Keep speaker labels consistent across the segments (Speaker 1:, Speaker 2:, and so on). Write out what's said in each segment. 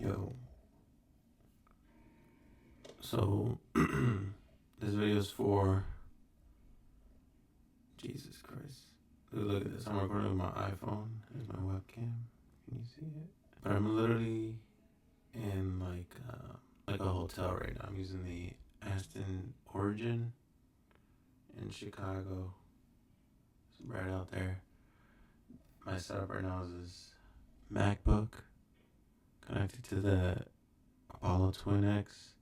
Speaker 1: Yo, so this video is for Jesus Christ. Look at this. I'm recording with my iPhone. Here's my webcam. Can you see it? But I'm literally in like a hotel right now. I'm using the Aston Origin in Chicago. It's right out there. My setup right now is this MacBook connected to the Apollo Twin X,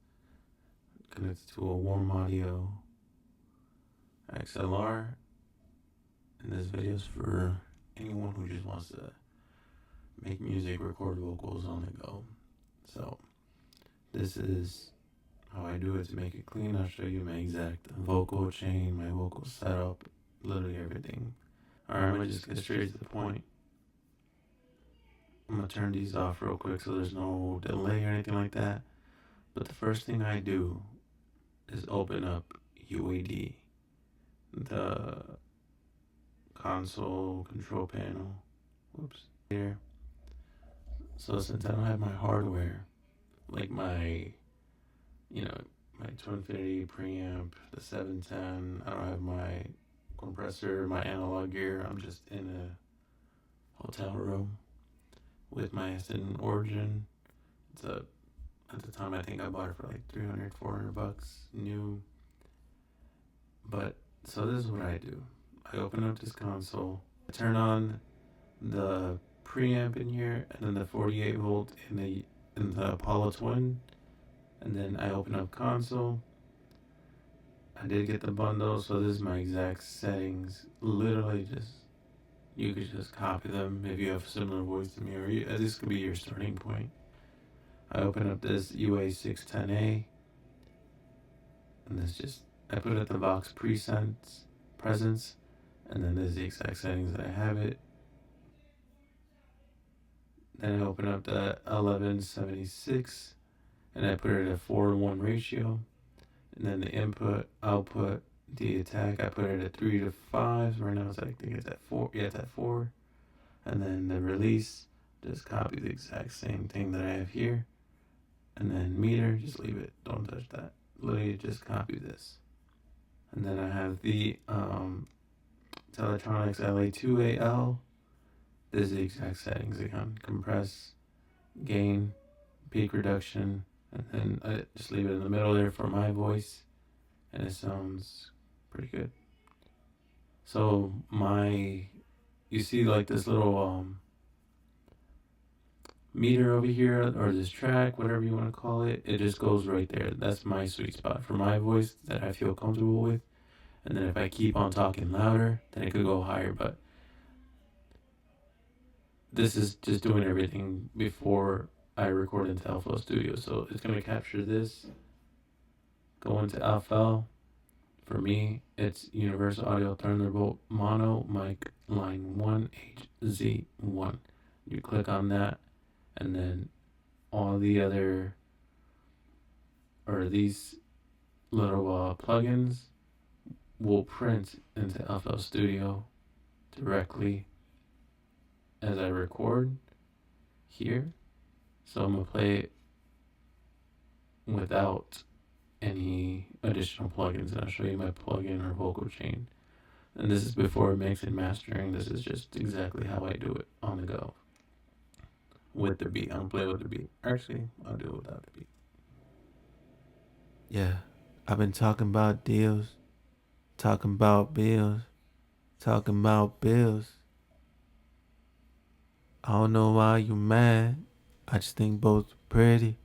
Speaker 1: connected to a warm audio XLR, and this video is for anyone who just wants to make music, record vocals on the go. So this is how I do it to make it clean. I'll show you my exact vocal chain, my vocal setup, literally everything. Alright, I'm gonna just get straight to the point. I'm gonna turn these off real quick so there's no delay or anything like that. But the first thing I do is open up UAD, the console control panel. Whoops. Here. So since I don't have my hardware, like my Twin Infinity preamp, the 710, I don't have my compressor, my analog gear. I'm just in a hotel room with my Aston Origin. At the time, I think I bought it for like $300-$400 new. But so this is what I do. I open up this console, I turn on the preamp in here, and then the 48 volt in the Apollo Twin, and then I open up console. I did get the bundle, so this is my exact settings. Literally, you could just copy them if you have a similar voice to me, or this could be your starting point. I open up this UA610A, and I put it at the Vox presence, and then this is the exact settings that I have it. Then I open up the 1176, and I put it at a 4:1 ratio. And then the input, output, the attack, I put it at 3:5. Right now, I think it's at 4. Yeah, it's at 4. And then the release, just copy the exact same thing that I have here. And then meter, just leave it. Don't touch that. Literally, just copy this. And then I have the Teletronics LA2AL. This is the exact settings again. Compress, gain, peak reduction, and then I just leave it in the middle there for my voice, and it sounds pretty good. So you see like this little meter over here, or this track, whatever you want to call it, it just goes right there. That's my sweet spot for my voice that I feel comfortable with. And then if I keep on talking louder, then it could go higher, but this is just doing everything before I record into FL Studio. So it's going to capture this, go into FL. For me, it's Universal Audio Thunderbolt Mono Mic Line 1 HZ1. You click on that, and then all the other, or these little plugins will print into FL Studio directly as I record here. So I'm going to play it without any additional plugins, and I'll show you my plugin or vocal chain. And this is before mix and mastering. This is just exactly how I do it on the go. With the beat. I don't play with the beat. Actually, I'll do it without the beat.
Speaker 2: Yeah, I've been talking about deals, talking about bills, talking about bills. I don't know why you mad. I just think both pretty.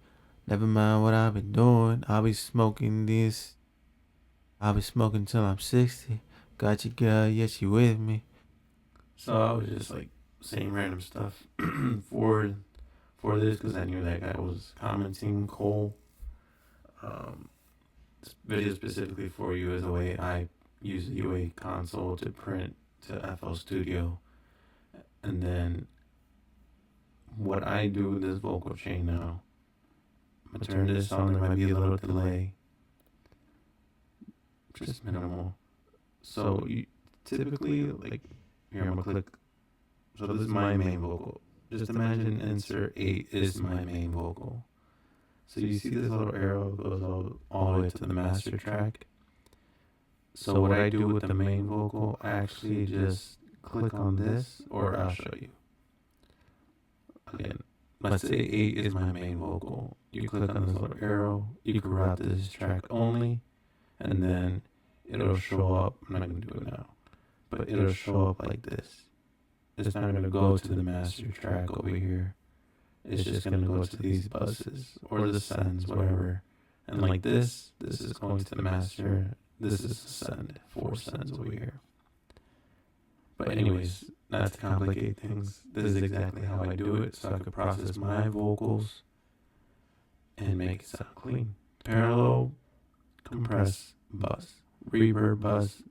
Speaker 2: Never mind what I've been doing. I'll be smoking this. I'll be smoking till I'm 60. Got your girl, yeah, she with me.
Speaker 1: So I was just like saying random stuff for this because I knew that guy was commenting. Cole. This video specifically for you is the way I use the UA console to print to FL Studio, and then what I do with this vocal chain now. I'm gonna turn this on. There might be a little delay, just minimal. So you typically, like, here I'm gonna click. So this is my main vocal. just imagine insert 8 is my main vocal. So you see this little arrow goes all the way to the master track. So what I do with the main vocal, I actually just click on this, or I'll show you. Again, let's say 8 is my main vocal. You click on this little arrow, you can route this track only, and then it'll show up. I'm not going to do it now, but it'll show up like this. It's not going to go to the master track over here. It's just going to go to these buses or the sends, whatever. And like this is going to the master. This is the send, 4 sends over here. But anyways, not to complicate things, this is exactly how I do it, so I could process my vocals and make it sound clean. Parallel, compress, bus, reverb, bus,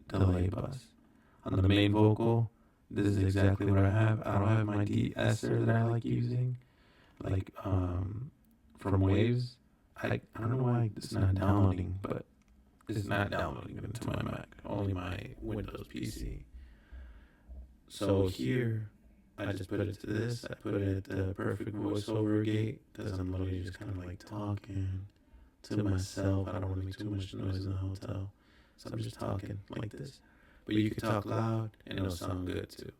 Speaker 1: delay, bus. On the main vocal, this is exactly what I have. I don't have my de-esser that I like using, like from Waves. I don't know why it's not downloading, but it's not downloading into my Mac, only my Windows PC. So here, I just put it to this. I put it at the perfect voiceover gate because I'm literally just kind of like talking to myself. I don't want to make too much noise in the hotel, so I'm just talking like this. But you can talk loud and it'll sound good too.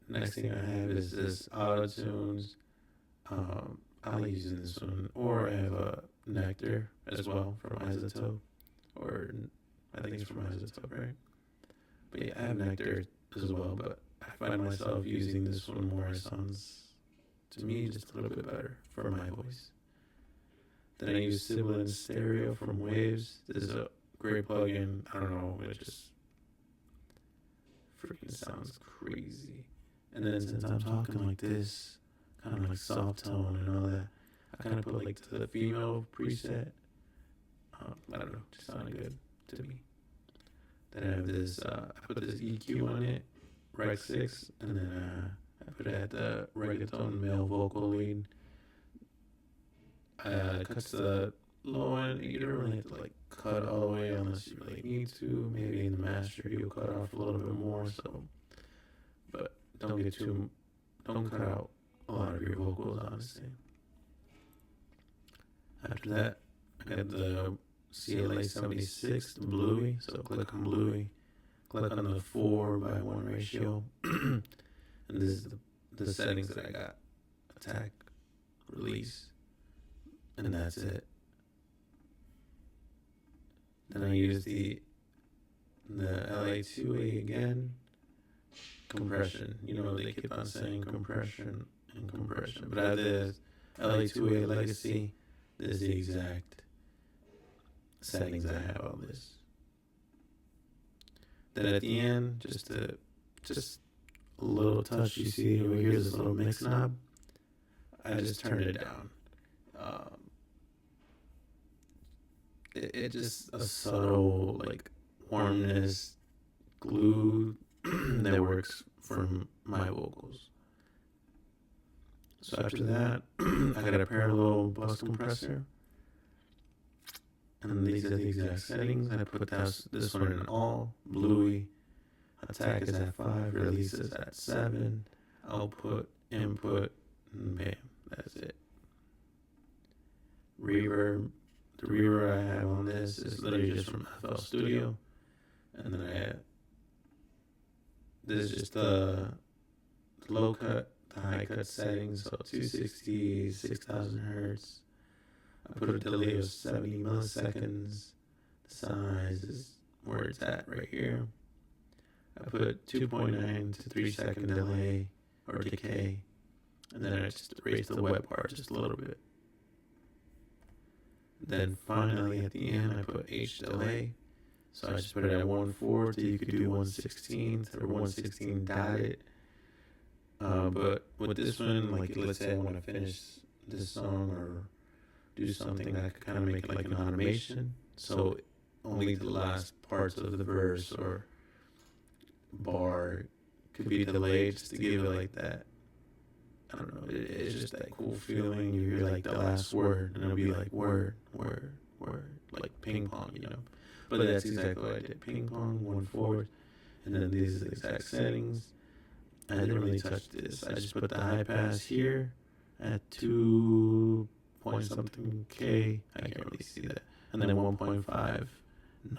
Speaker 1: Next thing I have is this auto tunes. I like using this one, or I have a Nectar as well from Isotope, or I think it's from Isotope, right? But yeah, I have Nectar as well, but I find myself using this one more. It sounds, to me, just a little bit better for my voice. Then I use Sibilant Stereo from Waves. This is a great plugin. I don't know, it just freaking sounds crazy. And then since I'm talking like this, kind of like soft tone and all that, I kind of put like the female preset. I don't know, just sounded good to me. Then I have this, I put this EQ on it, Rec 6, and then I put it at the reggaeton male vocal lead. It cuts the low end. You don't really have to like cut all the way unless you really need to. Maybe in the master you'll cut off a little bit more. So, but don't cut out a lot of your vocals, honestly. After that, I got the CLA 76, the Bluey. So click on Bluey, click on the 4:1 ratio, and this is the settings that I got: attack, release, and that's it. Then I use the LA2A again, compression. You know, they keep on saying compression and compression, but I have this LA2A Legacy. This is the exact settings I have on this. Then at the end, just a little touch, you see over here, this little mix knob. I just turned it down. It just a subtle like warmness glue that works for my vocals. So after that, I got a parallel bus compressor, and these are the exact settings. I put this one in all, Bluey. Attack is at 5, release is at 7, output, input, and bam, that's it. Reverb. The reverb I have on this is literally just from FL Studio. And then I have, this is just the low cut, the high cut settings, so 260, 6000 hertz. I put a delay of 70 milliseconds. The size is where it's at right here. I put 2.9 to 3 second delay or decay. And then I just raise the wet part just a little bit. Then finally at the end I put H delay. So I just put it at 1/4. You could do 1/16 or 1/16 dotted. But with this one, like let's say I want to finish this song or do something, I could kind of make it like an automation. So only the last parts of the verse or bar could be delayed just to give it like that. I don't know, it's just that cool feeling. You hear like the last word and it'll be like word, word, word, like ping pong, you know. But that's exactly what I did. Ping pong, 1/4, and then these are the exact settings. I didn't really touch this. I just put the high pass here at 2 point something K. I can't really see that. And then 1.5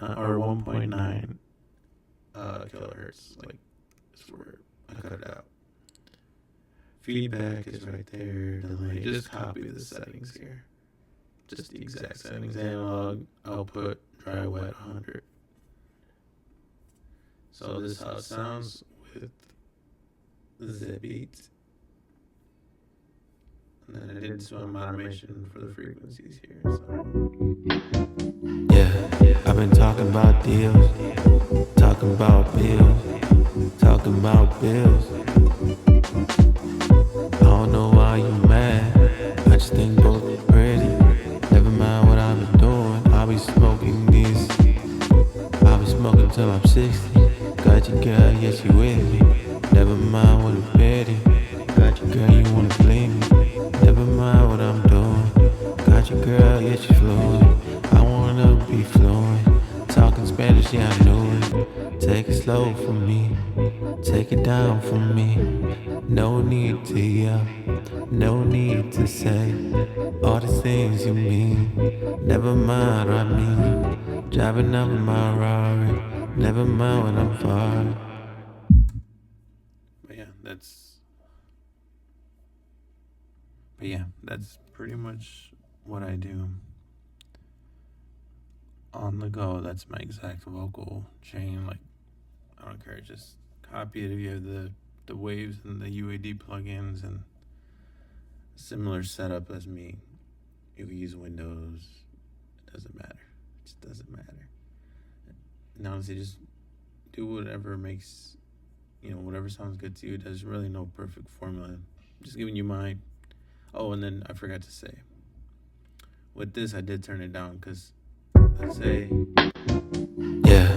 Speaker 1: or 1.9 kilohertz. Like, it's where I cut it out. Feedback is right there. Delay. Just copy the settings here. Just the exact settings. Analog, output, dry, wet, 100. So this is how it sounds with the beat. And then I did some automation for the frequencies here. So.
Speaker 2: Yeah, I've been talking about deals, talking about bills, talking about bills. I don't know why you mad, I just think both are pretty. Never mind what I've been doing, I'll be smoking this. I'll be smoking till I'm 60. Got you, girl, yes, you with me. Never mind what I'm petty. Got you, girl, you wanna play me. Never mind what I'm doing. Got you, girl, yes, you fluid. I wanna be fluent. Talking Spanish, yeah, I knew it. Take it slow for me. Take it down for me. No need to yell. No need to say all the things you mean. Never mind what I mean. Driving up in my Rari. Never mind when I'm far.
Speaker 1: But yeah, that's pretty much what I do. On the go, that's my exact vocal chain. Like, I don't care, just copy it if you have the waves and the UAD plugins and similar setup as me. You can use Windows, it doesn't matter. It just doesn't matter. And honestly, just do whatever makes, whatever sounds good to you. There's really no perfect formula. I'm just giving you my. Oh, and then I forgot to say, with this, I did turn it down because, let's say.
Speaker 2: Yeah,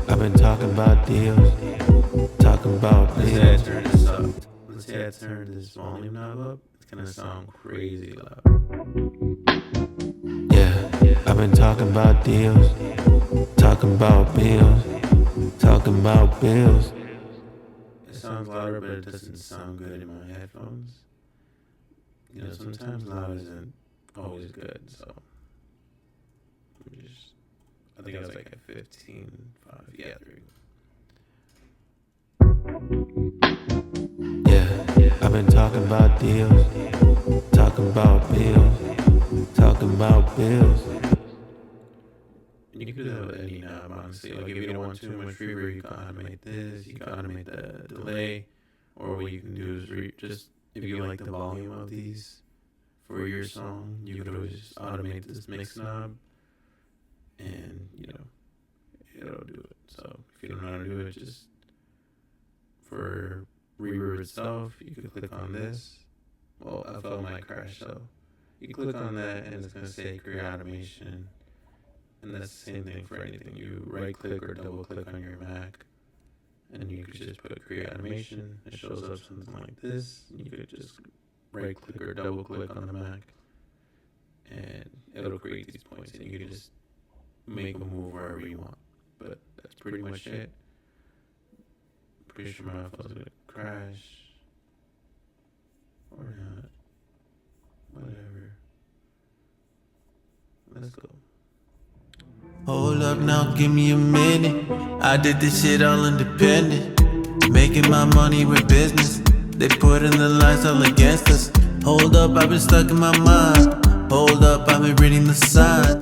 Speaker 2: I've been talking about deals, talking about
Speaker 1: Let's say I turn this up. Let's say I turn this volume knob up. It's going to sound crazy loud.
Speaker 2: Yeah, I've been talking about deals, talking about bills, talking about bills.
Speaker 1: It sounds louder, but it doesn't sound good in my headphones. Sometimes loud isn't always good, so I think I was like at 15.5. Yeah, there you go.
Speaker 2: Yeah, I've been talking about deals, talking about bills, talking about bills.
Speaker 1: You can do that with any knob, honestly. Like, if you don't want too much reverb, you can automate this, you can automate the delay, or what you can do is just, if you like the volume of these for your song, you could always just automate this mix knob, and, it'll do it. So, if you don't know how to do it, just for reverb itself, you could click on this. Well, FL might crash, so you click on that, and it's going to say create automation. And that's the same thing for anything. You right click or double click on your Mac, and you could just put create animation. It shows up something like this. You could just right click or double click on the Mac, and it'll create these points, and you can just make them move wherever you want. But that's pretty much it. Pretty sure my phone's gonna crash or not. Whatever. Let's go.
Speaker 2: Hold up now, give me a minute. I did this shit all independent. Making my money with business. They put in the lights all against us. Hold up, I've been stuck in my mind. Hold up, I've been reading the signs.